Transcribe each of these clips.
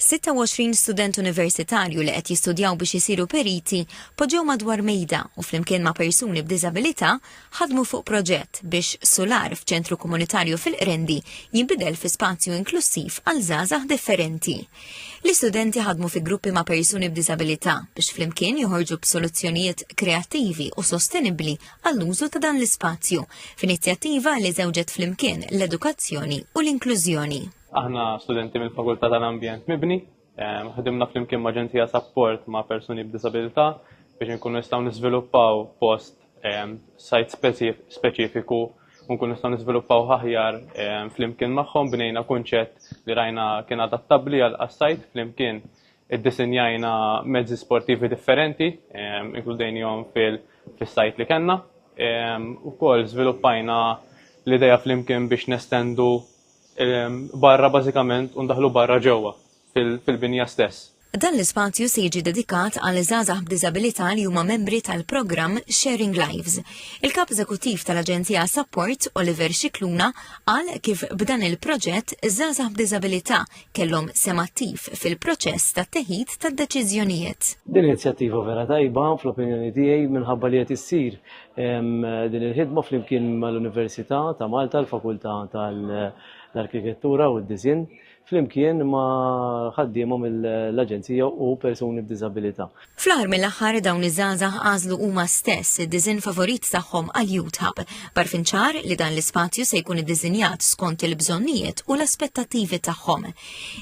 26 student universitarju li qed jistudjaw biex isiru periti poġġew madwar mejda u flimkien ma' persuni b'diżabilità ħadmu fuq proġett biex solar f'ċentru komunitarju fil-Qrendi jinbidel fi spazju inklusiv għal żgħażagħ differenti. L-istudenti ħadmu fi gruppi ma' persuni b'diżabilità biex flimkien joħorġu b'soluzzjonijiet kreattivi u sostenibbli għall-użu ta' dan l-ispazju f'inizjattiva li żewġet flimkien l-edukazzjoni u l-inklużjoni. Aħna studenti mill-Fakultà tal-Ambjent Mibni, ħdimna flimkien ma' aġenzija support ma' persuni b'disabilità biex nkunu nistgħu niżviluppaw post sajt speċifiku u nkunu nistgħu niżviluppaw aħjar flimkien magħhom bnejna kunċett li rajna kien adattabbli għas-sajt flimkien iddisinjajna mezzi sportivi differenti, inkludejnihom fis-sajt li kellna, ukoll żviluppajna l-idea flimkien biex nestendu barra bażikament u ndaħlu barra ġewwa fil-binja stess. Dan l-ispazju se jiġi dedikat għal żgħażagħ b'diżabilità li huma membri tal-programm Sharing Lives. Il-kap eżekuttiv tal-Aġenzija Support, Oliver Xikluna, qal kif b'dan il-proġett iż-żgħażagħ b'diżabilità kellhom sem attiv fil-proċess tat-teħid tad-deċiżjonijiet. Din inizjattiva vera tajba fl-opinjoni tiegħi minħabba li qed issir din il-ħidma flimkien mal-Università ta' Malta, l-Fakultà tal-Arkitettura u d-Disinn, flimkien ma' ħaddiema mill-Aġenzija u persuni b'diżabilità. Fl-aħħar mill-aħħar dawn iż-żgħażagħ għażlu huma stess id-diżinn favorit tagħhom għal Youth Hub. Barfin ċar li dan l-ispazju se jkun iddiżinjat skont il-bżonnijiet u l-aspettattivi tagħhom.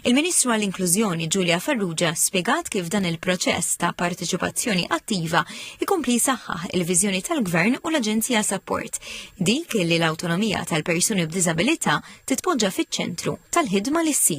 Il-Ministru għall-Inklużjoni Giulia Farrugia spjegat kif dan il-proċess ta' partiċipazzjoni attiva ikompli jsaħħaħ il-viżjoni tal-Gvern u l-Aġenzija Support, dik li l-awtonomija tal-persuni b'diżabilità titpoġġa fiċ-ċentru tal-ħidma li ssir.